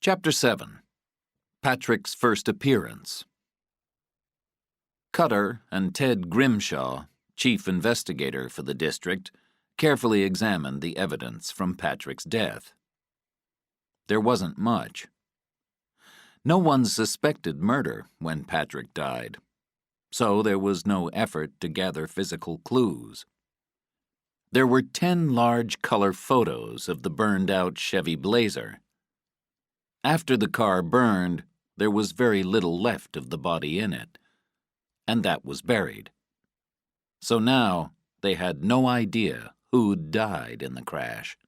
Chapter 7. Patrick's First Appearance. Cutter and Ted Grimshaw, chief investigator for the district, carefully examined the evidence from Patrick's death. There wasn't much. No one suspected murder when Patrick died, so there was no effort to gather physical clues. There were 10 large color photos of the burned-out Chevy Blazer. After the car burned, there was very little left of the body in it, and that was buried. So now they had no idea who'd died in the crash.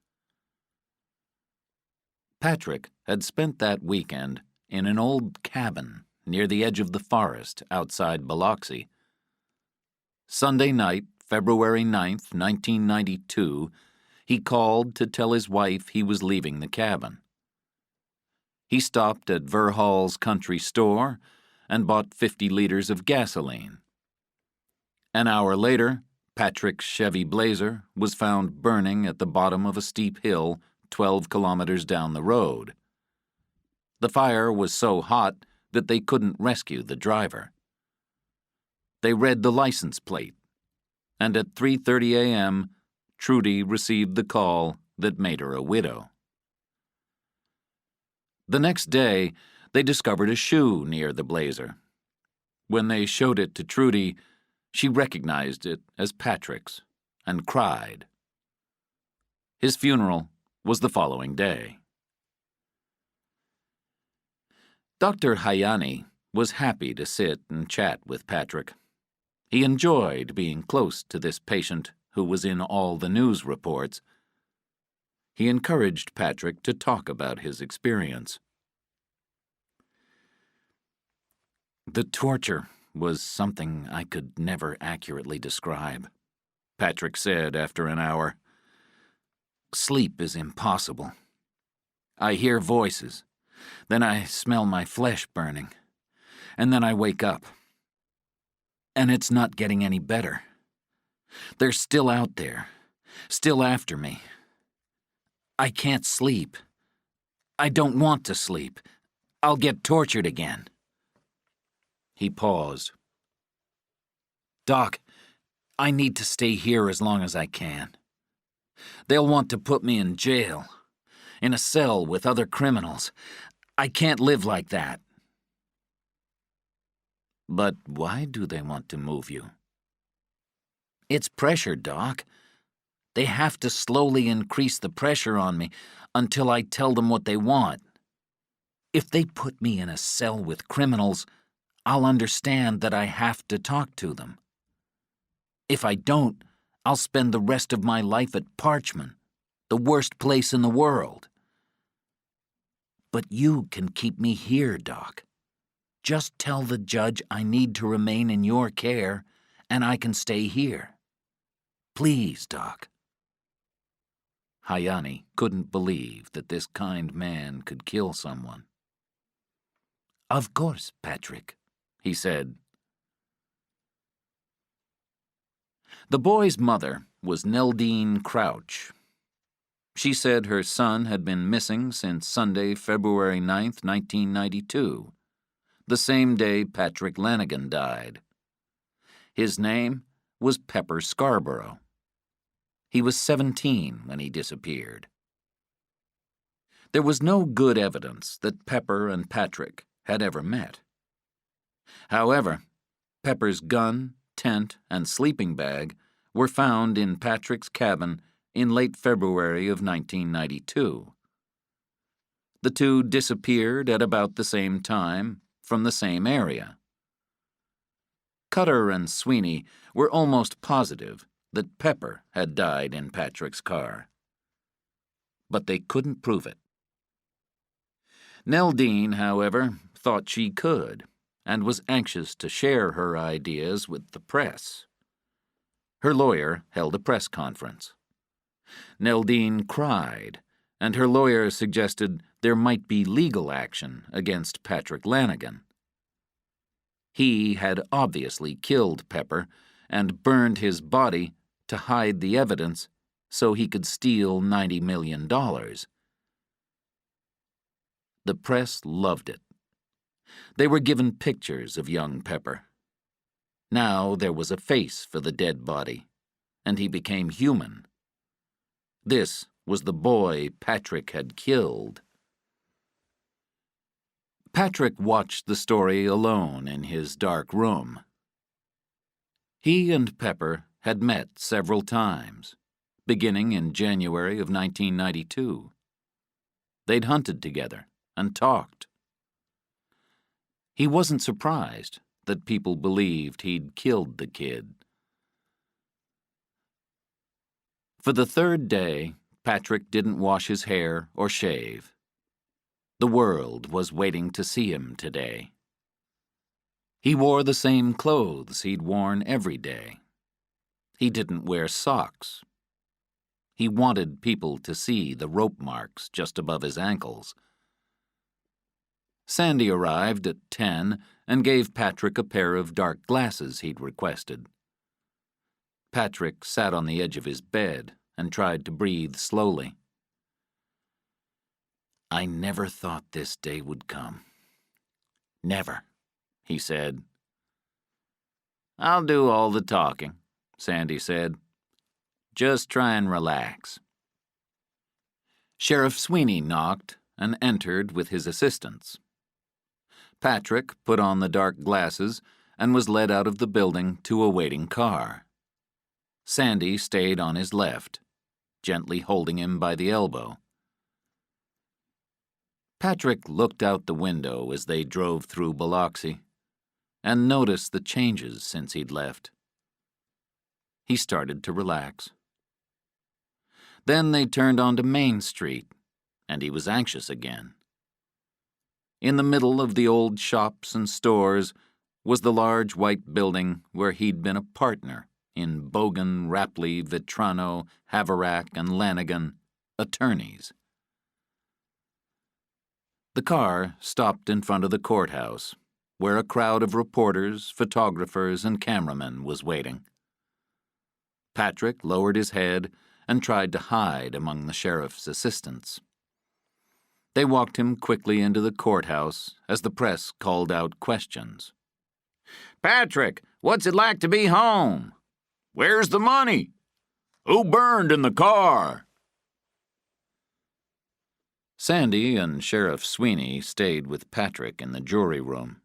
Patrick had spent that weekend in an old cabin near the edge of the forest outside Biloxi. Sunday night, February 9th, 1992, he called to tell his wife he was leaving the cabin. He stopped at Verhall's country store and bought 50 liters of gasoline. An hour later, Patrick's Chevy Blazer was found burning at the bottom of a steep hill 12 kilometers down the road. The fire was so hot that they couldn't rescue the driver. They read the license plate, and at 3:30 a.m., Trudy received the call that made her a widow. The next day, they discovered a shoe near the Blazer. When they showed it to Trudy, she recognized it as Patrick's and cried. His funeral was the following day. Dr. Hayani was happy to sit and chat with Patrick. He enjoyed being close to this patient who was in all the news reports. He encouraged Patrick to talk about his experience. The torture was something I could never accurately describe, Patrick said after an hour. Sleep is impossible. I hear voices, then I smell my flesh burning, and then I wake up. And it's not getting any better. They're still out there, still after me. I can't sleep. I don't want to sleep. I'll get tortured again. He paused. Doc, I need to stay here as long as I can. They'll want to put me in jail, in a cell with other criminals. I can't live like that. But why do they want to move you? It's pressure, Doc. They have to slowly increase the pressure on me until I tell them what they want. If they put me in a cell with criminals, I'll understand that I have to talk to them. If I don't, I'll spend the rest of my life at Parchman, the worst place in the world. But you can keep me here, Doc. Just tell the judge I need to remain in your care, and I can stay here. Please, Doc. Hayani couldn't believe that this kind man could kill someone. Of course, Patrick, he said. The boy's mother was Neldine Crouch. She said her son had been missing since Sunday, February 9th, 1992, the same day Patrick Lanigan died. His name was Pepper Scarborough. He was 17 when he disappeared. There was no good evidence that Pepper and Patrick had ever met. However, Pepper's gun, tent, and sleeping bag were found in Patrick's cabin in late February of 1992. The two disappeared at about the same time from the same area. Cutter and Sweeney were almost positive that Pepper had died in Patrick's car. But they couldn't prove it. Neldine, however, thought she could, and was anxious to share her ideas with the press. Her lawyer held a press conference. Neldine cried, and her lawyer suggested there might be legal action against Patrick Lanigan. He had obviously killed Pepper and burned his body to hide the evidence so he could steal $90 million. The press loved it. They were given pictures of young Pepper. Now there was a face for the dead body, and he became human. This was the boy Patrick had killed. Patrick watched the story alone in his dark room. He and Pepper had met several times, beginning in January of 1992. They'd hunted together and talked. He wasn't surprised that people believed he'd killed the kid. For the third day, Patrick didn't wash his hair or shave. The world was waiting to see him today. He wore the same clothes he'd worn every day. He didn't wear socks. He wanted people to see the rope marks just above his ankles. Sandy arrived at 10 and gave Patrick a pair of dark glasses he'd requested. Patrick sat on the edge of his bed and tried to breathe slowly. "I never thought this day would come. Never," he said. "I'll do all the talking," Sandy said. "Just try and relax." Sheriff Sweeney knocked and entered with his assistants. Patrick put on the dark glasses and was led out of the building to a waiting car. Sandy stayed on his left, gently holding him by the elbow. Patrick looked out the window as they drove through Biloxi and noticed the changes since he'd left. He started to relax. Then they turned onto Main Street, and he was anxious again. In the middle of the old shops and stores was the large white building where he'd been a partner in Bogan, Rapley, Vitrano, Haverack, and Lanigan, attorneys. The car stopped in front of the courthouse, where a crowd of reporters, photographers, and cameramen was waiting. Patrick lowered his head and tried to hide among the sheriff's assistants. They walked him quickly into the courthouse as the press called out questions. "Patrick, what's it like to be home? Where's the money? Who burned in the car?" Sandy and Sheriff Sweeney stayed with Patrick in the jury room.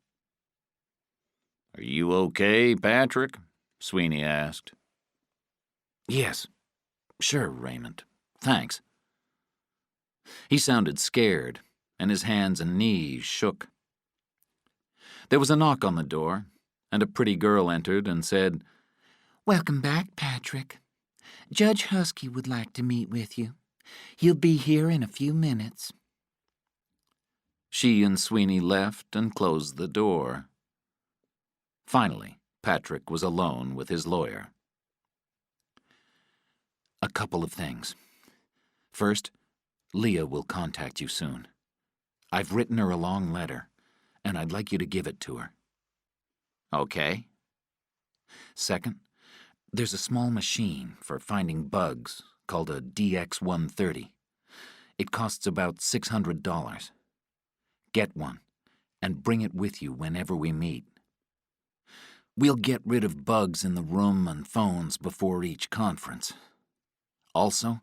"Are you okay, Patrick?" Sweeney asked. "Yes, sure, Raymond. Thanks." He sounded scared, and his hands and knees shook. There was a knock on the door, and a pretty girl entered and said, "Welcome back, Patrick. Judge Husky would like to meet with you. He'll be here in a few minutes." She and Sweeney left and closed the door. Finally, Patrick was alone with his lawyer. "A couple of things. First, Leah will contact you soon. I've written her a long letter, and I'd like you to give it to her." "Okay." "Second, there's a small machine for finding bugs called a DX-130. It costs about $600. Get one, and bring it with you whenever we meet. We'll get rid of bugs in the room and phones before each conference. Also,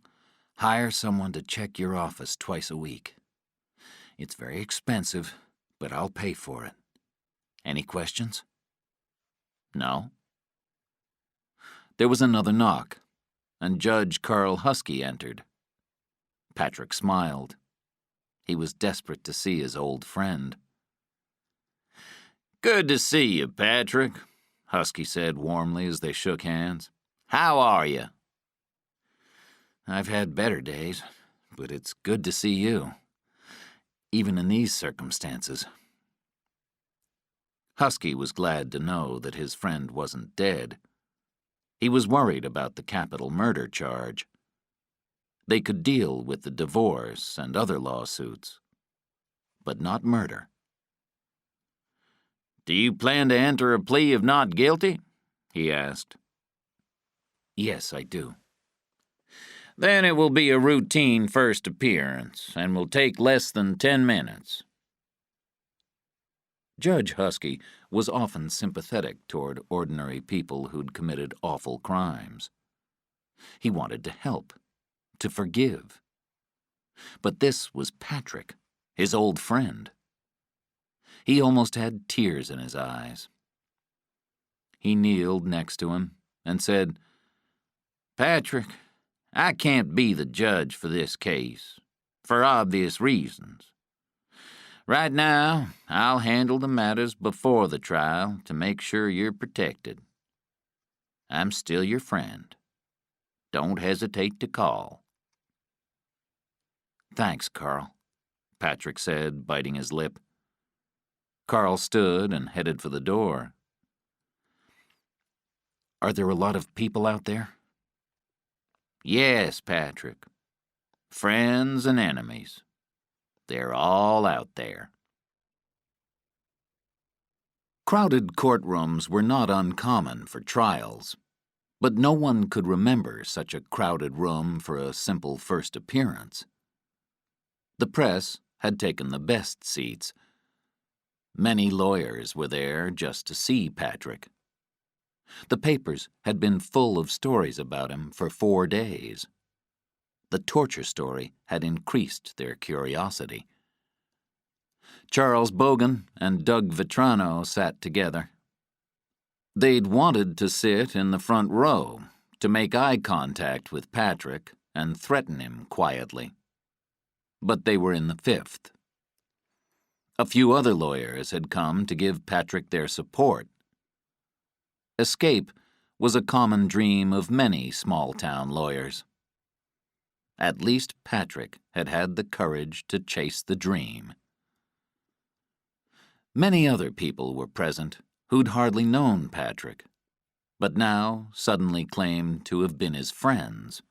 hire someone to check your office twice a week. It's very expensive, but I'll pay for it. Any questions?" "No." There was another knock, and Judge Carl Husky entered. Patrick smiled. He was desperate to see his old friend. "Good to see you, Patrick," Husky said warmly as they shook hands. "How are you?" "I've had better days, but it's good to see you, even in these circumstances." Husky was glad to know that his friend wasn't dead. He was worried about the capital murder charge. They could deal with the divorce and other lawsuits, but not murder. "Do you plan to enter a plea of not guilty?" he asked. "Yes, I do." "Then it will be a routine first appearance and will take less than 10 minutes. Judge Husky was often sympathetic toward ordinary people who'd committed awful crimes. He wanted to help, to forgive. But this was Patrick, his old friend. He almost had tears in his eyes. He kneeled next to him and said, "Patrick, I can't be the judge for this case, for obvious reasons. Right now, I'll handle the matters before the trial to make sure you're protected. I'm still your friend. Don't hesitate to call." "Thanks, Carl," Patrick said, biting his lip. Carl stood and headed for the door. "Are there a lot of people out there?" "Yes, Patrick. Friends and enemies. They're all out there." Crowded courtrooms were not uncommon for trials, but no one could remember such a crowded room for a simple first appearance. The press had taken the best seats. Many lawyers were there just to see Patrick. The papers had been full of stories about him for 4 days. The torture story had increased their curiosity. Charles Bogan and Doug Vitrano sat together. They'd wanted to sit in the front row to make eye contact with Patrick and threaten him quietly. But they were in the fifth. A few other lawyers had come to give Patrick their support. Escape was a common dream of many small-town lawyers. At least Patrick had had the courage to chase the dream. Many other people were present who'd hardly known Patrick, but now suddenly claimed to have been his friends.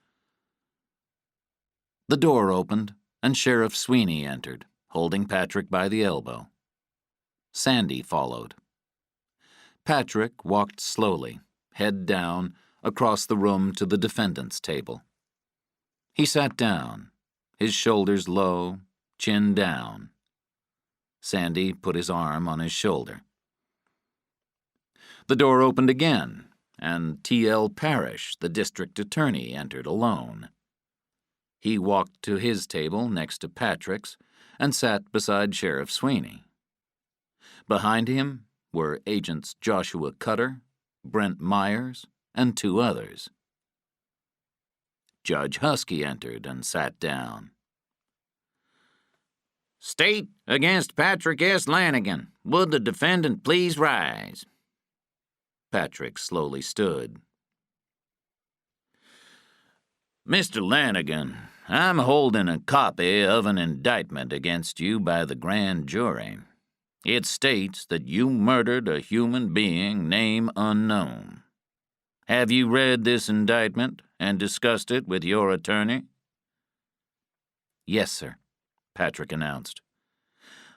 The door opened, and Sheriff Sweeney entered, holding Patrick by the elbow. Sandy followed. Patrick walked slowly, head down, across the room to the defendant's table. He sat down, his shoulders low, chin down. Sandy put his arm on his shoulder. The door opened again, and T.L. Parrish, the district attorney, entered alone. He walked to his table next to Patrick's and sat beside Sheriff Sweeney. Behind him were Agents Joshua Cutter, Brent Myers, and 2 others. Judge Husky entered and sat down. "State against Patrick S. Lanigan. Would the defendant please rise?" Patrick slowly stood. "Mr. Lanigan, I'm holding a copy of an indictment against you by the grand jury. It states that you murdered a human being, name unknown. Have you read this indictment and discussed it with your attorney?" "Yes, sir," Patrick announced.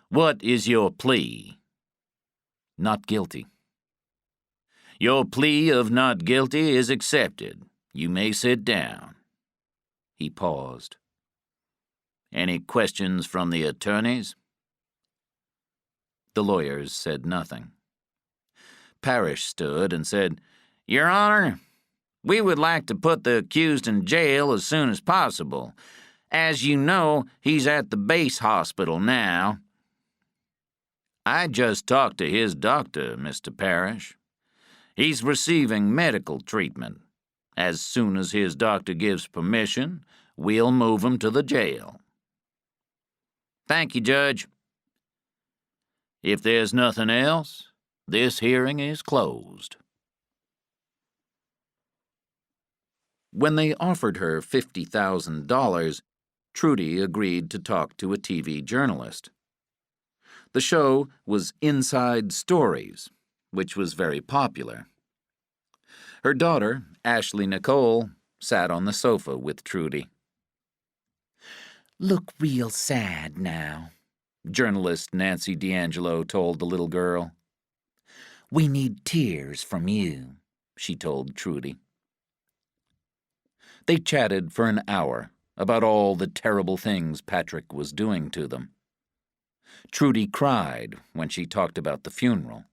"What is your plea?" "Not guilty." "Your plea of not guilty is accepted. You may sit down." He paused. "Any questions from the attorneys?" The lawyers said nothing. Parrish stood and said, "Your Honor, we would like to put the accused in jail as soon as possible. As you know, he's at the base hospital now." "I just talked to his doctor, Mr. Parrish. He's receiving medical treatment. As soon as his doctor gives permission, we'll move him to the jail." "Thank you, Judge." "If there's nothing else, this hearing is closed." When they offered her $50,000, Trudy agreed to talk to a TV journalist. The show was Inside Stories, which was very popular. Her daughter, Ashley Nicole, sat on the sofa with Trudy. "Look real sad now," journalist Nancy D'Angelo told the little girl. "We need tears from you," she told Trudy. They chatted for an hour about all the terrible things Patrick was doing to them. Trudy cried when she talked about the funeral.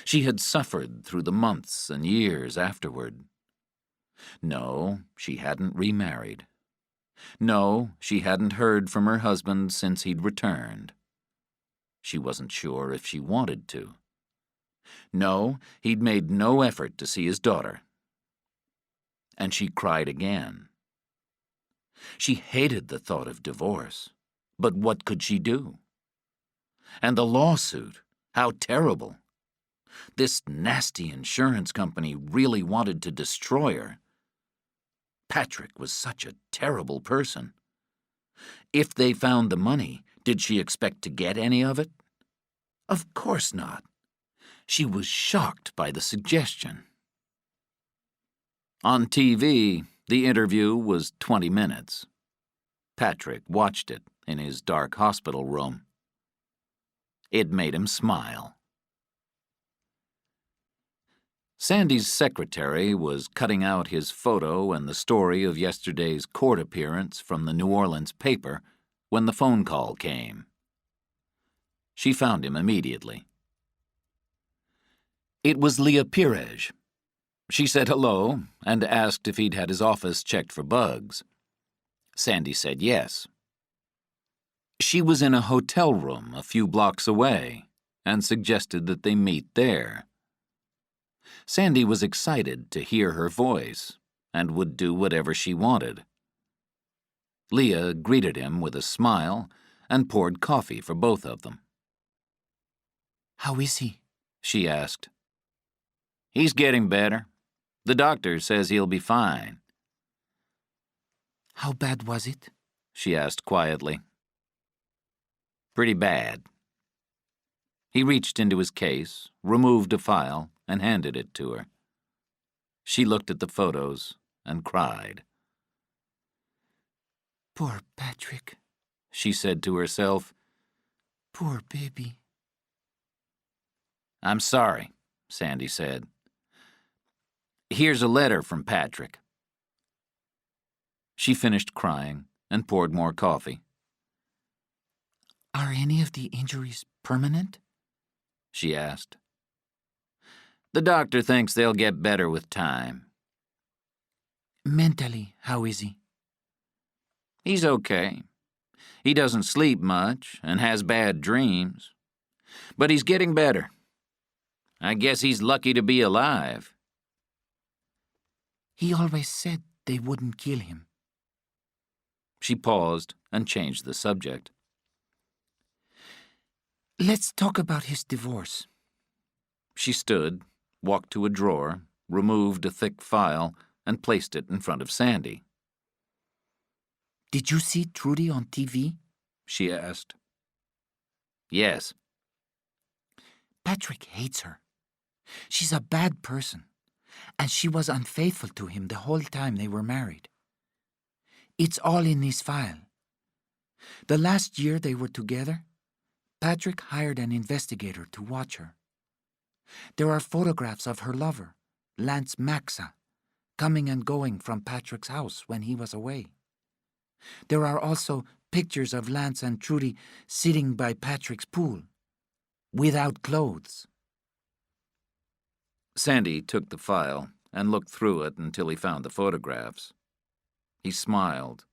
She had suffered through the months and years afterward. No, she hadn't remarried. No, she hadn't heard from her husband since he'd returned. She wasn't sure if she wanted to. No, he'd made no effort to see his daughter. And she cried again. She hated the thought of divorce, but what could she do? And the lawsuit, how terrible. This nasty insurance company really wanted to destroy her. Patrick was such a terrible person. If they found the money, did she expect to get any of it? Of course not. She was shocked by the suggestion. On TV, the interview was 20 minutes. Patrick watched it in his dark hospital room. It made him smile. Sandy's secretary was cutting out his photo and the story of yesterday's court appearance from the New Orleans paper when the phone call came. She found him immediately. It was Leah Pirej. She said hello and asked if he'd had his office checked for bugs. Sandy said yes. She was in a hotel room a few blocks away and suggested that they meet there. Sandy was excited to hear her voice and would do whatever she wanted. Leah greeted him with a smile and poured coffee for both of them. How is he? She asked. He's getting better. The doctor says he'll be fine. How bad was it? She asked quietly. Pretty bad. He reached into his case, removed a file, and handed it to her. She looked at the photos and cried. Poor Patrick, she said to herself. Poor baby. I'm sorry, Sandy said. Here's a letter from Patrick. She finished crying and poured more coffee. Are any of the injuries permanent? She asked. The doctor thinks they'll get better with time. Mentally, how is he? He's okay. He doesn't sleep much and has bad dreams. But he's getting better. I guess he's lucky to be alive. He always said they wouldn't kill him. She paused and changed the subject. Let's talk about his divorce. She stood, walked to a drawer, removed a thick file, and placed it in front of Sandy. Did you see Trudy on TV? She asked. Yes. Patrick hates her. She's a bad person, and she was unfaithful to him the whole time they were married. It's all in this file. The last year they were together, Patrick hired an investigator to watch her. There are photographs of her lover, Lance Maxa, coming and going from Patrick's house when he was away. There are also pictures of Lance and Trudy sitting by Patrick's pool, without clothes. Sandy took the file and looked through it until he found the photographs. He smiled.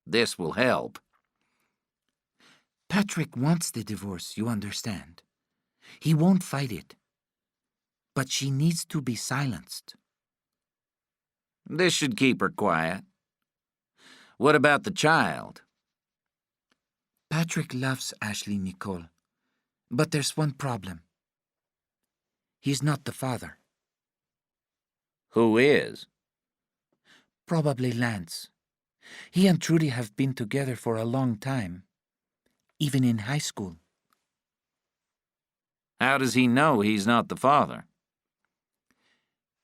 This will help. Patrick wants the divorce, you understand. He won't fight it. But she needs to be silenced. This should keep her quiet. What about the child? Patrick loves Ashley Nicole, but there's one problem. He's not the father. Who is? Probably Lance. He and Trudy have been together for a long time, even in high school. How does he know he's not the father?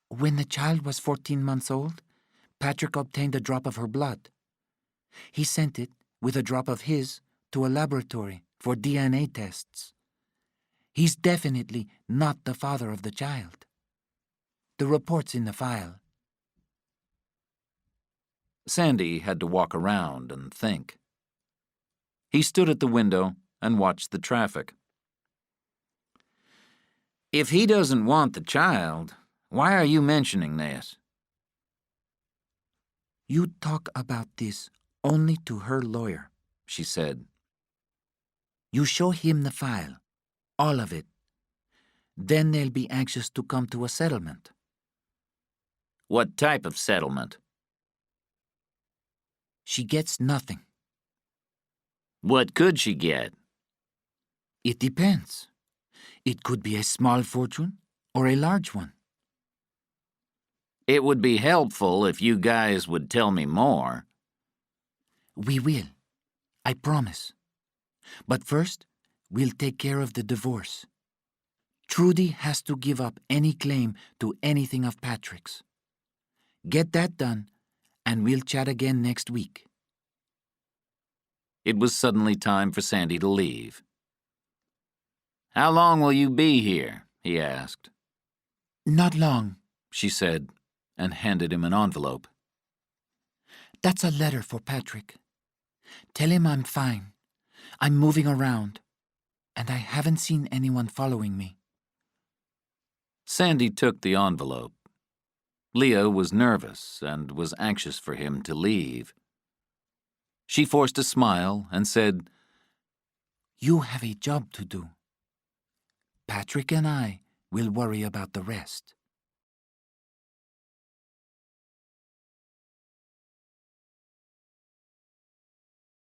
When the child was 14 months old, Patrick obtained a drop of her blood. He sent it, with a drop of his, to a laboratory for DNA tests. He's definitely not the father of the child. The report's in the file. Sandy had to walk around and think. He stood at the window and watched the traffic. "If he doesn't want the child, why are you mentioning this?" "You talk about this only to her lawyer," she said. "You show him the file, all of it. Then they'll be anxious to come to a settlement." "What type of settlement?" "She gets nothing." "What could she get?" "It depends. It could be a small fortune or a large one." "It would be helpful if you guys would tell me more." "We will. I promise. But first, we'll take care of the divorce. Trudy has to give up any claim to anything of Patrick's. Get that done, and we'll chat again next week." It was suddenly time for Sandy to leave. "How long will you be here?" he asked. "Not long," she said, and handed him an envelope. "That's a letter for Patrick. Tell him I'm fine. I'm moving around, and I haven't seen anyone following me." Sandy took the envelope. Leah was nervous and was anxious for him to leave. She forced a smile and said, "You have a job to do. Patrick and I will worry about the rest."